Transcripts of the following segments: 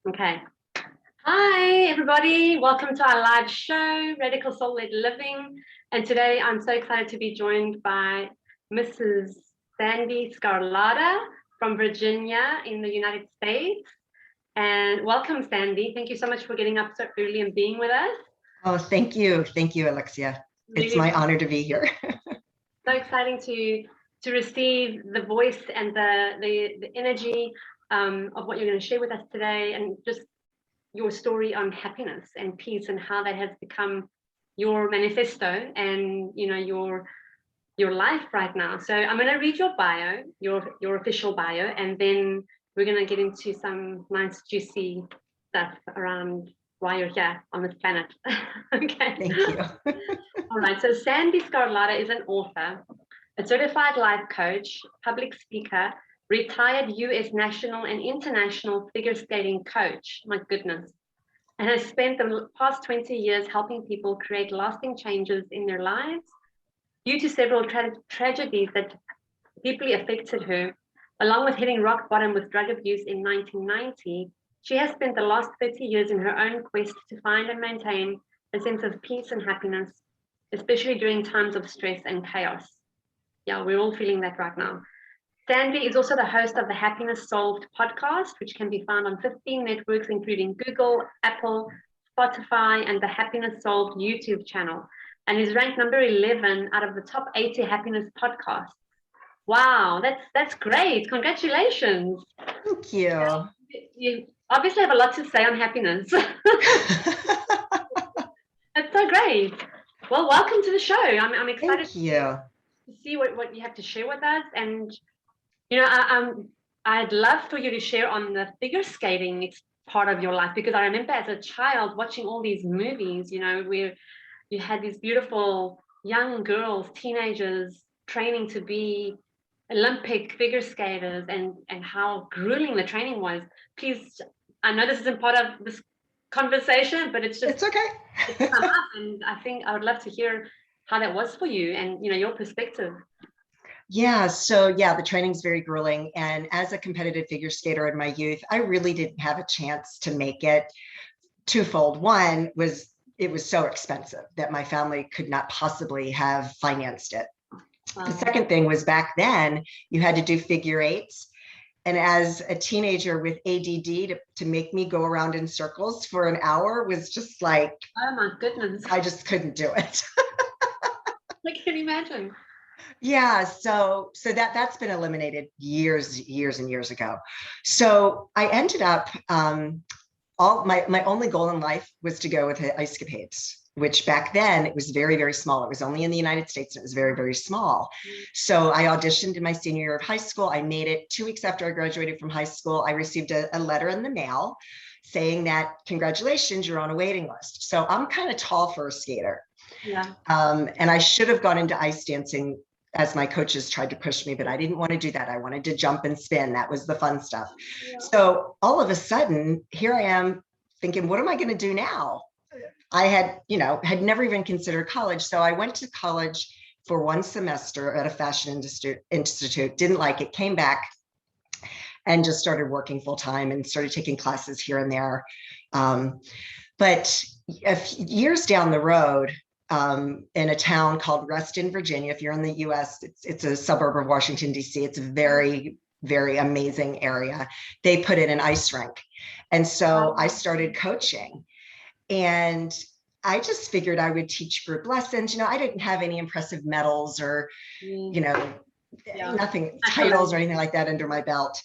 Okay. Hi, everybody. Welcome to our live show, Radical Soul-Led Living. And today I'm so excited to be joined by Mrs. Sandy Sgarlata from Virginia in the United States. And welcome, Sandy. Thank you so much for getting up so early and being with us. Oh, thank you. Thank you, Alexia. It's my honor to be here. So exciting to receive the voice and the energy of what you're going to share with us today, and just your story on happiness and peace and how that has become your manifesto and your life right now. So I'm going to read your bio, your official bio, and then we're going to get into some nice juicy stuff around why you're here on this planet. Okay. Thank you. All right. So Sandy Sgarlata is an author, a certified life coach, public speaker, retired US national and international figure skating coach. My goodness. And has spent the past 20 years helping people create lasting changes in their lives. Due to several tragedies that deeply affected her, along with hitting rock bottom with drug abuse in 1990, she has spent the last 30 years in her own quest to find and maintain a sense of peace and happiness, especially during times of stress and chaos. Yeah, we're all feeling that right now. Sandy is also the host of the Happiness Solved podcast, which can be found on 15 networks, including Google, Apple, Spotify, and the Happiness Solved YouTube channel, and is ranked number 11 out of the top 80 happiness podcasts. Wow, that's great. Congratulations. Thank you. You obviously have a lot to say on happiness. That's so great. Well, welcome to the show. I'm excited to see what you have to share with us. And I'd love for you to share on the figure skating part of your life, because I remember as a child watching all these movies, where you had these beautiful young girls, teenagers training to be Olympic figure skaters, and how grueling the training was. Please, I know this isn't part of this conversation, but it's okay. It's come up, and I think I would love to hear how that was for you and your perspective. Yeah, so the training's very grueling. And as a competitive figure skater in my youth, I really didn't have a chance to make it. Twofold. One was it was so expensive that my family could not possibly have financed it. Wow. The second thing was, back then you had to do figure eights. And as a teenager with ADD, to make me go around in circles for an hour was just like, oh my goodness, I just couldn't do it. I can imagine. Yeah, so that's been eliminated years and years ago. So I ended up, all my only goal in life was to go with ice capades, which back then it was very, very small. It was only in the United States, and it was very, very small. So I auditioned in my senior year of high school. I made it 2 weeks after I graduated from high school. I received a letter in the mail saying that, congratulations, you're on a waiting list. So I'm kind of tall for a skater. Yeah. And I should have gone into ice dancing, as my coaches tried to push me, but I didn't want to do that. I wanted to jump and spin. That was the fun stuff. Yeah. So all of a sudden, here I am thinking, what am I going to do now? I had never even considered college. So I went to college for 1 semester at a fashion institute, didn't like it, came back and just started working full time and started taking classes here and there. But years down the road, in a town called Reston, Virginia. If you're in the US, it's a suburb of Washington, D.C. It's a very, very amazing area. They put in an ice rink. And so I started coaching, and I just figured I would teach group lessons. I didn't have any impressive medals or, nothing, titles or anything like that under my belt.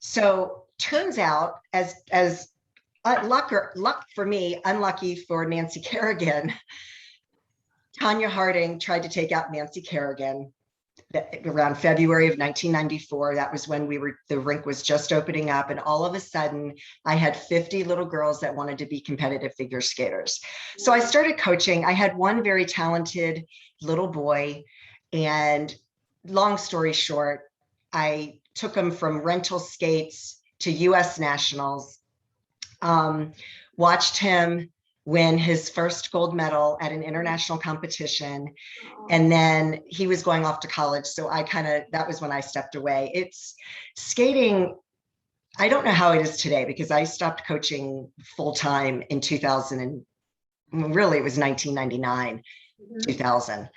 So turns out, as luck for me, unlucky for Nancy Kerrigan, Tanya Harding tried to take out Nancy Kerrigan around February of 1994. That was when the rink was just opening up. And all of a sudden I had 50 little girls that wanted to be competitive figure skaters. So I started coaching. I had one very talented little boy, and long story short, I took him from rental skates to US nationals, watched him win his first gold medal at an international competition. And then he was going off to college. So that was when I stepped away. Skating I don't know how it is today because I stopped coaching full time in 2000 and really it was 1999, 2000.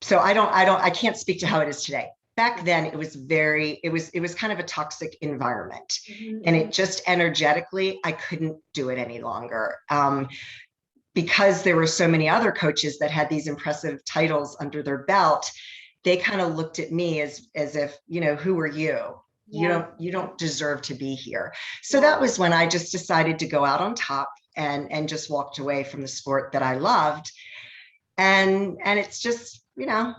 So I can't speak to how it is today. Back then it was it was kind of a toxic environment, and it just energetically, I couldn't do it any longer. Because there were so many other coaches that had these impressive titles under their belt, they kind of looked at me as if, you know, who are you? You don't deserve to be here. So that was when I just decided to go out on top and just walked away from the sport that I loved. And it's just, you know,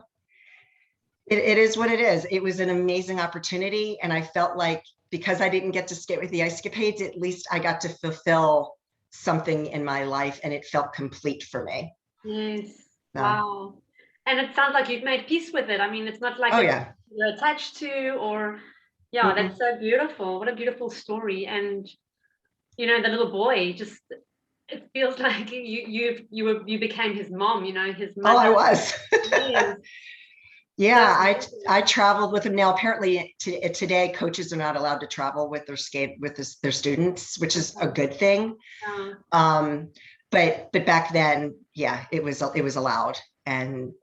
it is what it is. It was an amazing opportunity. And I felt like because I didn't get to skate with the Ice Capades, at least I got to fulfill something in my life and it felt complete for me. Yes. Wow. And it sounds like you've made peace with it. I mean, it's not like you're attached to, or that's so beautiful. What a beautiful story. And you know, the little boy, just it feels like you became his mom, you know, his mother. Oh, I was. Yes. Yeah, I traveled with him. Now, apparently today, coaches are not allowed to travel with their students, which is a good thing. But back then, yeah, it was allowed. And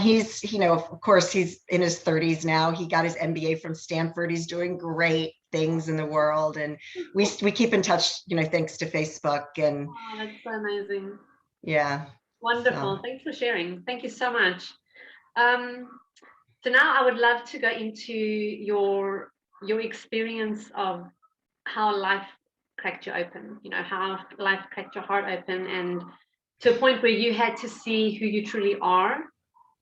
he's, you know, of course, he's in his 30s now. He got his MBA from Stanford. He's doing great things in the world, and we keep in touch, you know, thanks to Facebook. And that's so amazing. Yeah. Wonderful. Thanks for sharing. Thank you so much. So now I would love to go into your experience of how life cracked you open, you know, how life cracked your heart open, and to a point where you had to see who you truly are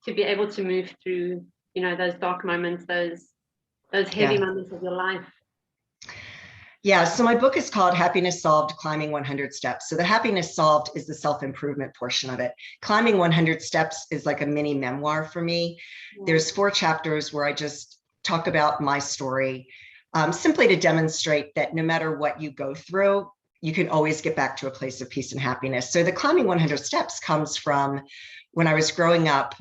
to be able to move through, you know, those dark moments, those heavy moments of your life. Yeah, so my book is called Happiness Solved, Climbing 100 Steps. So the Happiness Solved is the self-improvement portion of it. Climbing 100 Steps is like a mini memoir for me. There's 4 chapters where I just talk about my story, simply to demonstrate that no matter what you go through, you can always get back to a place of peace and happiness. So the Climbing 100 Steps comes from when I was growing up.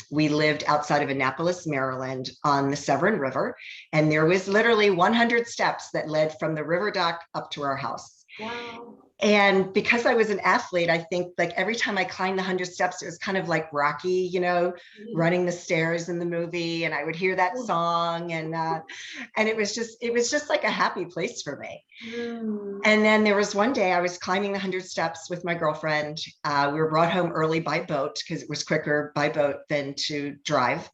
We lived outside of Annapolis, Maryland on the Severn River, and there was literally 100 steps that led from the river dock up to our house. Wow. And because I was an athlete, I think like every time I climbed the 100 steps, it was kind of like Rocky, you know, running the stairs in the movie. And I would hear that song, and it was just like a happy place for me. And then there was one day I was climbing the 100 steps with my girlfriend. We were brought home early by boat because it was quicker by boat than to drive.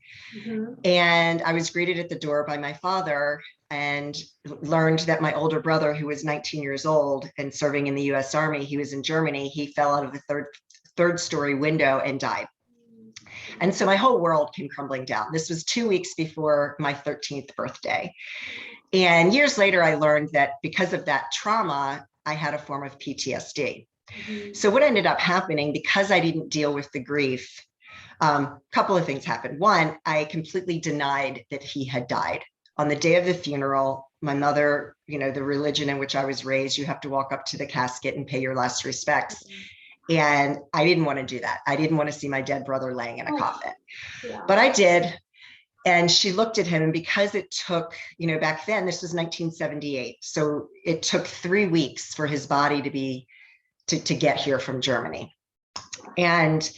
And I was greeted at the door by my father, and learned that my older brother, who was 19 years old and serving in the US Army, he was in Germany. He fell out of the third story window and died. And so my whole world came crumbling down. This was 2 weeks before my 13th birthday. And years later, I learned that because of that trauma, I had a form of PTSD. So what ended up happening, because I didn't deal with the grief, a couple of things happened. One, I completely denied that he had died. On the day of the funeral, my mother, you know, the religion in which I was raised, you have to walk up to the casket and pay your last respects. And I didn't want to do that. I didn't want to see my dead brother laying in a coffin, but I did. And she looked at him, and because it took, you know, back then, this was 1978. So it took 3 weeks for his body to get here from Germany. And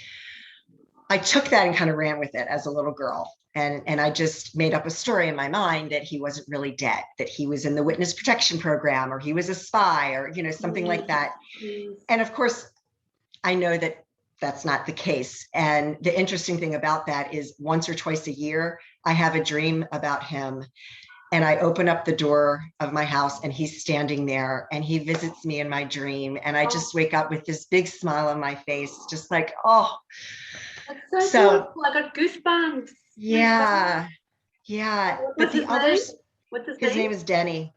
I took that and kind of ran with it as a little girl. And I just made up a story in my mind that he wasn't really dead, that he was in the witness protection program, or he was a spy, or, you know, something like that. And of course, I know that that's not the case. And the interesting thing about that is once or twice a year, I have a dream about him, and I open up the door of my house and he's standing there, and he visits me in my dream. And I just wake up with this big smile on my face, just like, oh, that's so beautiful. I got goosebumps. Yeah. But the others, his name is Denny.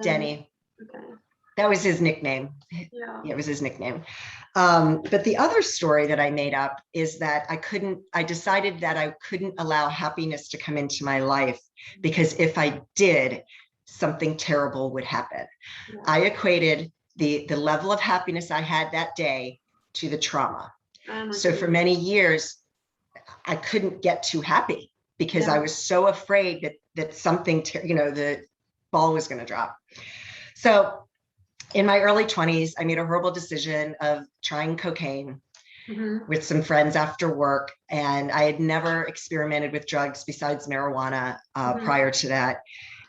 Denny. Okay. That was his nickname. Yeah, it was his nickname. But the other story that I made up is that I decided that I couldn't allow happiness to come into my life, because if I did, something terrible would happen. I equated the level of happiness I had that day to the trauma. So for many years, I couldn't get too happy because I was so afraid that something, you know, ball was going to drop. So in my early 20s, I made a horrible decision of trying cocaine with some friends after work. And I had never experimented with drugs besides marijuana prior to that.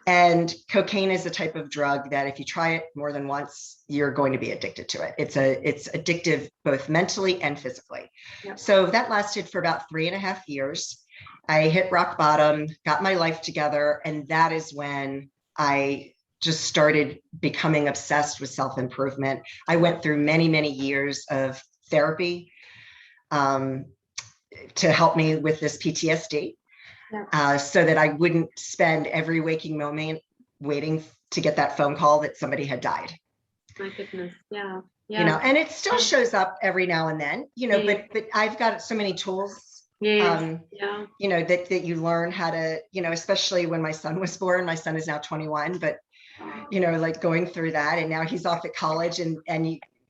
And cocaine is the type of drug that if you try it more than once, you're going to be addicted to it. It's addictive both mentally and physically. Yep. So that lasted for about 3.5 years. I hit rock bottom, got my life together, and that is when I just started becoming obsessed with self-improvement. I went through many, many years of therapy to help me with this PTSD. So that I wouldn't spend every waking moment waiting to get that phone call that somebody had died. My goodness. Yeah. You know, and it still shows up every now and then, you know, but I've got so many tools, you know, that you learn how to, you know, especially when my son was born. My son is now 21, but, you know, like going through that, and now he's off at college, and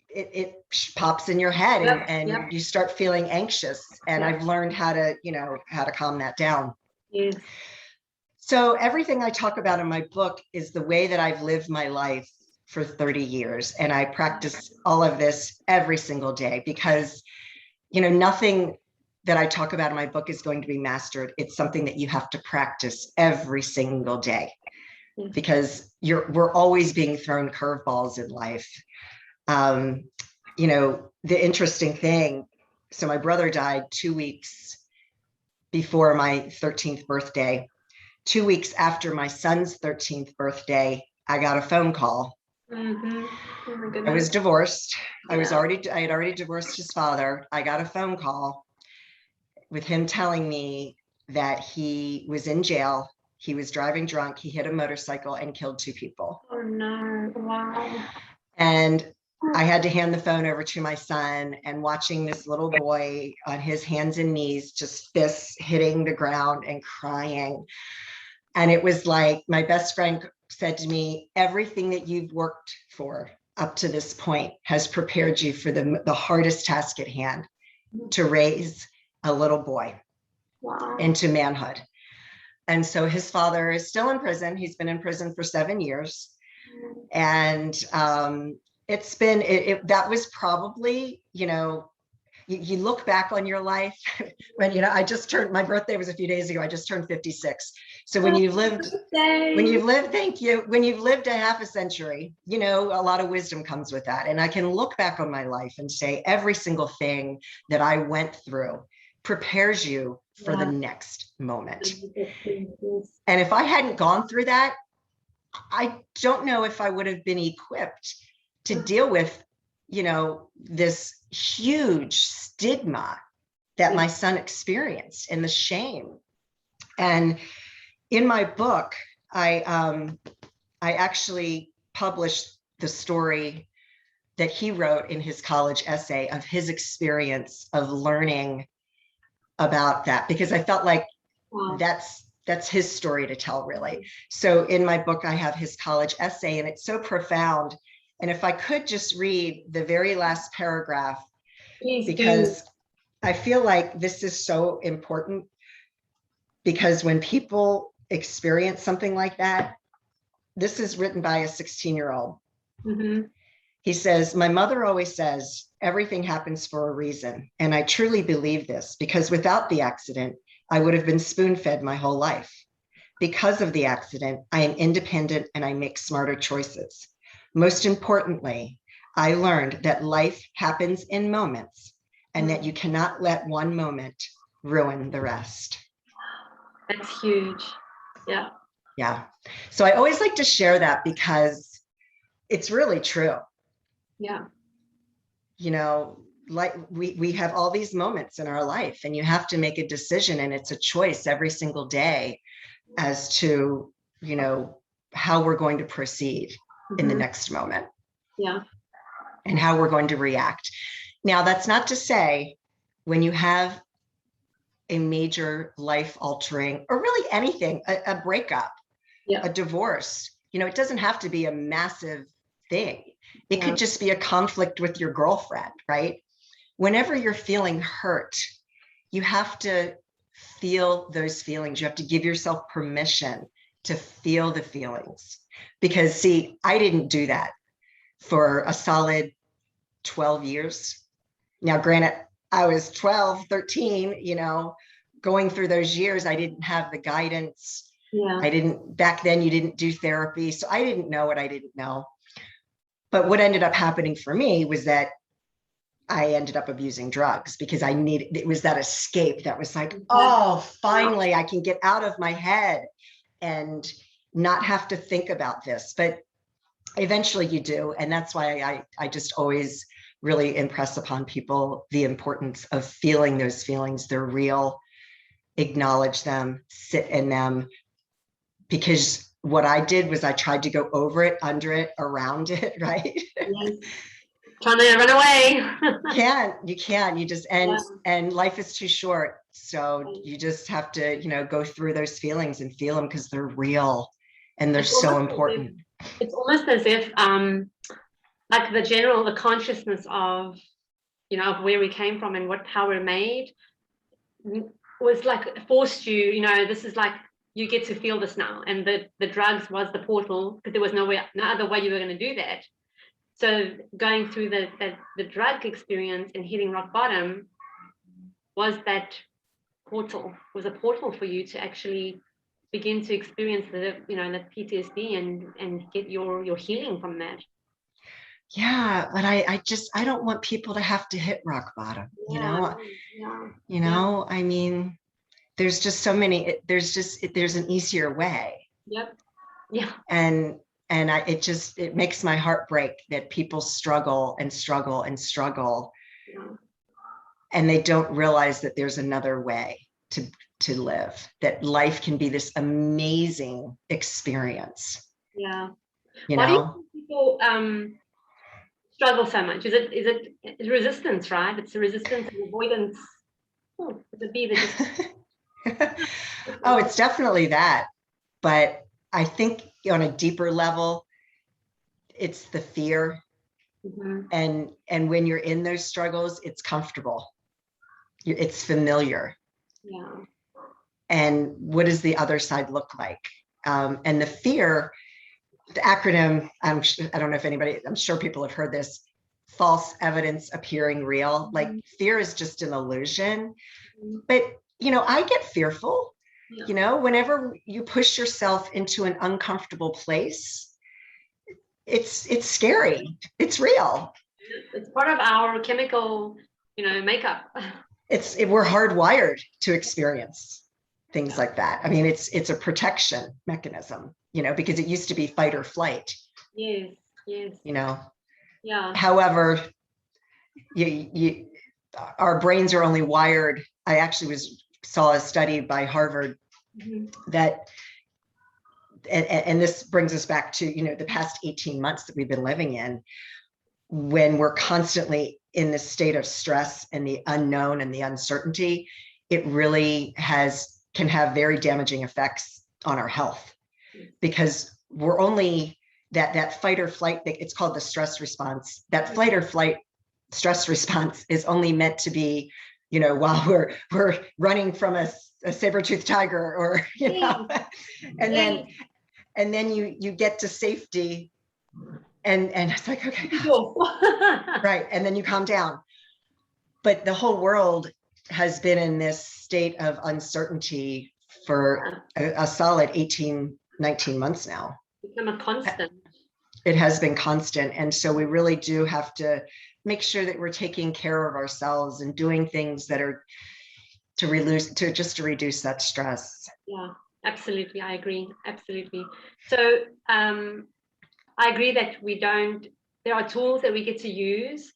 it pops in your head, and you start feeling anxious. And I've learned how to, you know, how to calm that down. Yes. So everything I talk about in my book is the way that I've lived my life for 30 years. And I practice all of this every single day because, you know, nothing that I talk about in my book is going to be mastered. It's something that you have to practice every single day because we're always being thrown curveballs in life. You know, the interesting thing, so my brother died 2 weeks before my 13th birthday. 2 weeks after my son's 13th birthday, I got a phone call. Oh my goodness. I was divorced. I had already divorced his father. I got a phone call with him telling me that he was in jail. He was driving drunk. He hit a motorcycle and killed 2 people. Oh no. Wow. And I had to hand the phone over to my son, and watching this little boy on his hands and knees, just fists hitting the ground and crying. And it was like my best friend said to me, everything that you've worked for up to this point has prepared you for the hardest task at hand, to raise a little boy into manhood. And so his father is still in prison. He's been in prison for 7 years. And it's been, that was probably, you know, you look back on your life when, you know, my birthday was a few days ago. I just turned 56. So when you've lived, thank you. When you've lived a half a century, you know, a lot of wisdom comes with that. And I can look back on my life and say every single thing that I went through prepares you for the next moment. And if I hadn't gone through that, I don't know if I would have been equipped to deal with, you know, this huge stigma that my son experienced and the shame. And in my book, I actually published the story that he wrote in his college essay of his experience of learning about that, because I felt like that's his story to tell, really. So in my book, I have his college essay, and it's so profound. And if I could just read the very last paragraph, because I feel like this is so important, because when people experience something like that, this is written by a 16-year-old. He says, my mother always says, everything happens for a reason. And I truly believe this, because without the accident, I would have been spoon-fed my whole life. Because of the accident, I am independent and I make smarter choices. Most importantly, I learned that life happens in moments and that you cannot let one moment ruin the rest. That's huge. Yeah. Yeah. So I always like to share that because it's really true. Yeah. You know, like we have all these moments in our life, and you have to make a decision, and it's a choice every single day as to, you know, how we're going to proceed in the next moment. Yeah. And how we're going to react. Now, that's not to say when you have a major life altering, or really anything, a breakup, a divorce, you know, it doesn't have to be a massive thing. It could just be a conflict with your girlfriend, right? Whenever you're feeling hurt, you have to feel those feelings. You have to give yourself permission to feel the feelings. because see, I didn't do that for a solid 12 years. Now, granted, I was 12, 13, going through those years, I didn't have the guidance. Yeah. I didn't, back then you didn't do therapy. So I didn't know what I didn't know. But what ended up happening for me was that I ended up abusing drugs because it was that escape that was like, oh, finally I can get out of my head and not have to think about this. But eventually you do. And that's why I just always really impress upon people the importance of feeling those feelings. They're real, acknowledge them, sit in them. Because what I did was I tried to go over it, under it, around it, right? Yes. Trying to run away. You can't, you just, and life is too short. So you just have to, go through those feelings and feel them because they're real and they're so important. It's almost as if, like the consciousness of, of where we came from and how we're made was like forced you, this is like, you get to feel this now. And the drugs was the portal because there was no other way you were going to do that. So going through the drug experience and hitting rock bottom was a portal for you to actually begin to experience the PTSD and get your healing from that. Yeah, but I don't want people to have to hit rock bottom, I mean, there's just so many, there's an easier way. Yep. Yeah. And it makes my heart break that people struggle and struggle and struggle. Yeah. And they don't realize that there's another way to live, that life can be this amazing experience. Yeah. Why do you think people struggle so much? Is it resistance, right? It's a resistance and avoidance. Oh, the bee that just... Oh, it's definitely that. But I think on a deeper level, it's the fear. Mm-hmm. And when you're in those struggles, it's comfortable. It's familiar. Yeah. And what does the other side look like? And the fear, the acronym, I don't know if anybody, I'm sure people have heard this, false evidence appearing real. Like fear is just an illusion. But, I get fearful, whenever you push yourself into an uncomfortable place, it's scary. It's real. It's part of our chemical, makeup. We're hardwired to experience things like that. I mean, it's a protection mechanism, because it used to be fight or flight. Yes. Yeah. However, our brains are only wired. I actually saw a study by Harvard that, and this brings us back to, the past 18 months that we've been living in, when we're constantly in this state of stress and the unknown and the uncertainty, it really can have very damaging effects on our health, because we're only that fight or flight, it's called the stress response. That flight or flight stress response is only meant to be, while we're running from a saber-toothed tiger, or, and then you get to safety. And it's like, okay, right. And then you calm down. But the whole world has been in this state of uncertainty for a solid 18, 19 months now. Become a constant. It has been constant. And so we really do have to make sure that we're taking care of ourselves and doing things that are to reduce that stress. Yeah, absolutely. I agree. Absolutely. So, I agree that there are tools that we get to use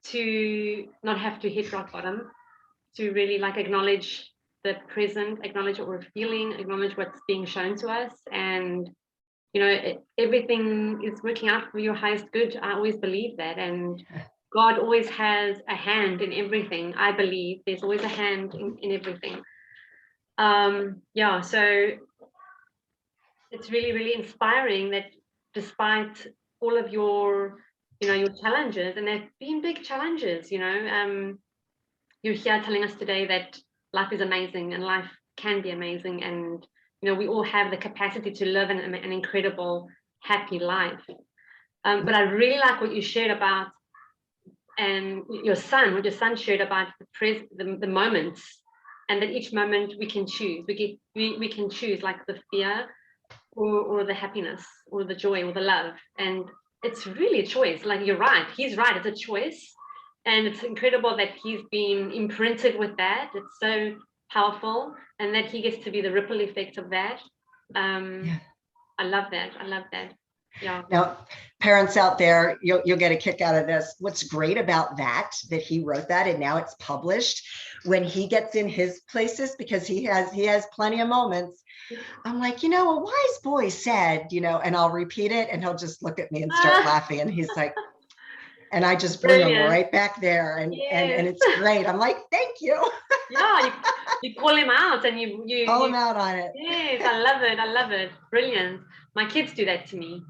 to not have to hit rock bottom, to really acknowledge the present, acknowledge what we're feeling, acknowledge what's being shown to us. And, everything is working out for your highest good. I always believe that. And God always has a hand in everything. I believe there's always a hand in everything. So it's really, really inspiring that despite all of your challenges, and they've been big challenges, you're here telling us today that life is amazing and life can be amazing. And, we all have the capacity to live an incredible happy life. But I really like what you shared about, and what your son shared about the moments, and that each moment we can choose. We can choose, like, the fear or the happiness or the joy or the love. And it's really a choice. Like, you're right. He's right. It's a choice. And it's incredible that he's been imprinted with that. It's so powerful, and that he gets to be the ripple effect of that. I love that. I love that. Yeah. Now, parents out there, you'll get a kick out of this. What's great about that he wrote that and now it's published, when he gets in his places, because he has plenty of moments. I'm like, a wise boy said, and I'll repeat it and he'll just look at me and start laughing. And he's like, and I just bring him right back there. And it's great. I'm like, thank you. Yeah, you call him out and you call him out on it. Yes, I love it. I love it. Brilliant. My kids do that to me.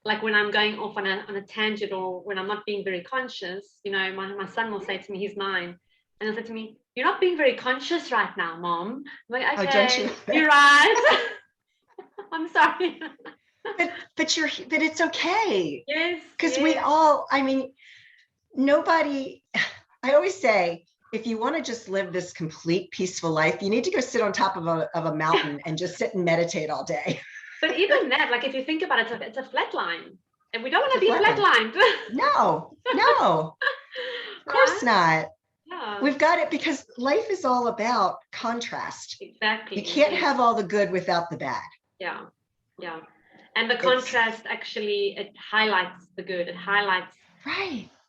Like when I'm going off on a tangent, or when I'm not being very conscious, my son will say to me, he's 9, and he'll say to me, "You're not being very conscious right now, Mom." I'm like, "Okay, don't you? You're right." I'm sorry. But it's okay. Yes. Because we all, nobody, I always say, if you want to just live this complete peaceful life, you need to go sit on top of a mountain and just sit and meditate all day. But even that, like, if you think about it, it's a flat line, and we don't want to be flatlined. No, of course not. Yeah. We've got it, because life is all about contrast. Exactly. You can't have all the good without the bad. Yeah. And the contrast, actually, it highlights the good. It highlights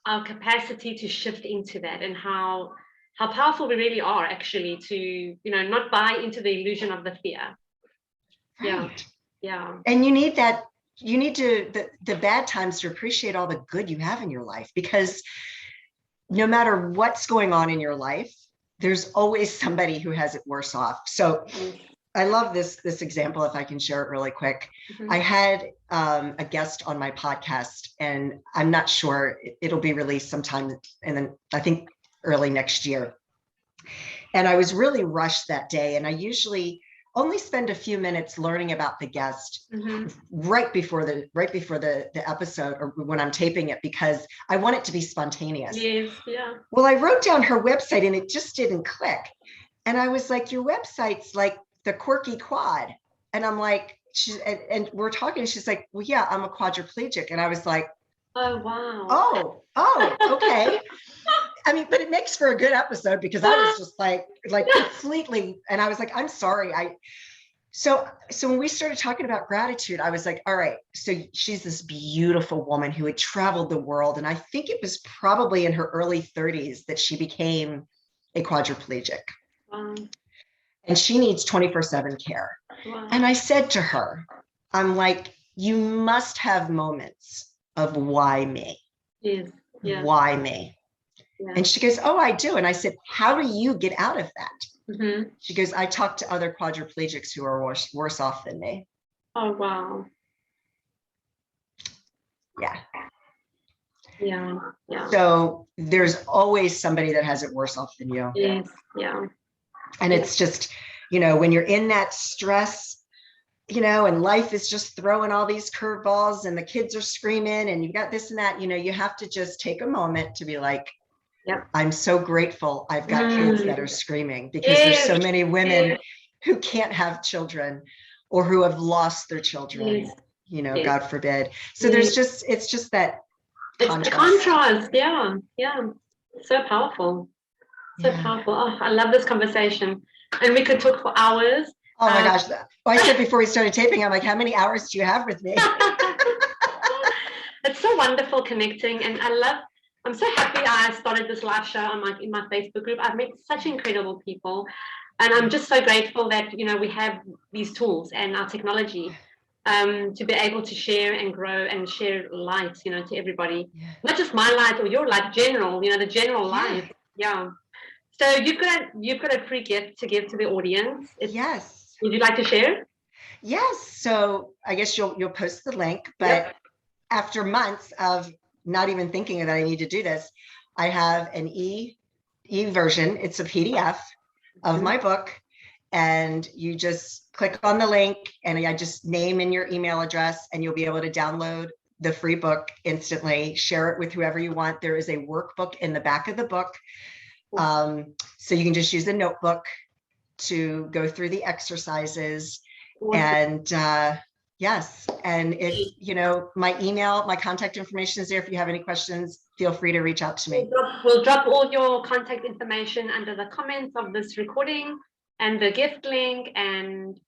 our capacity to shift into that, and how powerful we really are, actually, to not buy into the illusion of the fear. Right. Yeah. And you need that. You need the bad times to appreciate all the good you have in your life, because no matter what's going on in your life, there's always somebody who has it worse off. So I love this example, if I can share it really quick. I had a guest on my podcast, and I'm not sure, it'll be released sometime, and then I think early next year. And I was really rushed that day, and I usually only spend a few minutes learning about the guest right before the episode, or when I'm taping it, because I want it to be spontaneous. Yes, yeah. Well, I wrote down her website and it just didn't click. And I was like, "Your website's like the quirky quad." And I'm like, and we're talking, she's like, "Well, yeah, I'm a quadriplegic." And I was like, "Oh, wow. Oh, okay." But it makes for a good episode, because I was just like completely, and I was like, "I'm sorry." So when we started talking about gratitude, I was like, all right, so she's this beautiful woman who had traveled the world. And I think it was probably in her early 30s that she became a quadriplegic. Wow. And she needs 24/7 care. Wow. And I said to her, I'm like, "You must have moments of why me?" Yes. Yeah. Why me? Yeah. And she goes, "Oh, I do." And I said, "How do you get out of that?" She goes, "I talk to other quadriplegics who are worse off than me." Oh, wow. Yeah. Yeah. So there's always somebody that has it worse off than you. Yes. Yeah. And it's just, when you're in that stress, and life is just throwing all these curveballs, and the kids are screaming, and you've got this and that, you have to just take a moment to be like, yep, I'm so grateful I've got kids that are screaming, because there's so many women who can't have children, or who have lost their children, God forbid. So it's just that contrast. It's contrast. Yeah. So powerful. So powerful. Oh, I love this conversation, and we could talk for hours. Oh my gosh. I said before we started taping, I'm like, "How many hours do you have with me?" It's so wonderful connecting, and I'm so happy I started this live show in my Facebook group. I've met such incredible people, and I'm just so grateful that we have these tools and our technology to be able to share and grow and share light, to everybody. Not just my light or your light, general, the general light. Yeah. So you've got a free gift to give to the audience. Yes. Would you like to share? Yes. So I guess you'll post the link, but after months of not even thinking that I need to do this, I have an e version. It's a PDF of my book, and you just click on the link and I just name in your email address and you'll be able to download the free book instantly, share it with whoever you want. There is a workbook in the back of the book. So you can just use a notebook to go through the exercises. And yes, and if, you know, my contact information is there. If you have any questions, feel free to reach out to me. We'll drop all your contact information under the comments of this recording and the gift link. And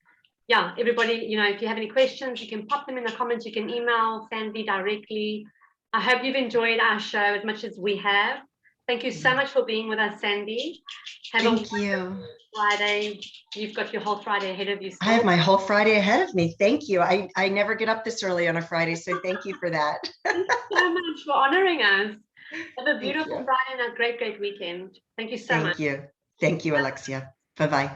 yeah, everybody, you know, if you have any questions, you can pop them in the comments. You can email Sandy directly. I hope you've enjoyed our show as much as we have. Thank you so much for being with us, Sandy. Thank you. Friday. You've got your whole Friday ahead of you. I have my whole Friday ahead of me. Thank you. I never get up this early on a Friday, so thank you for that. Thank you so much for honoring us. Have a beautiful Friday and a great, great weekend. Thank you so much. Thank you. Thank you, Alexia. Bye-bye.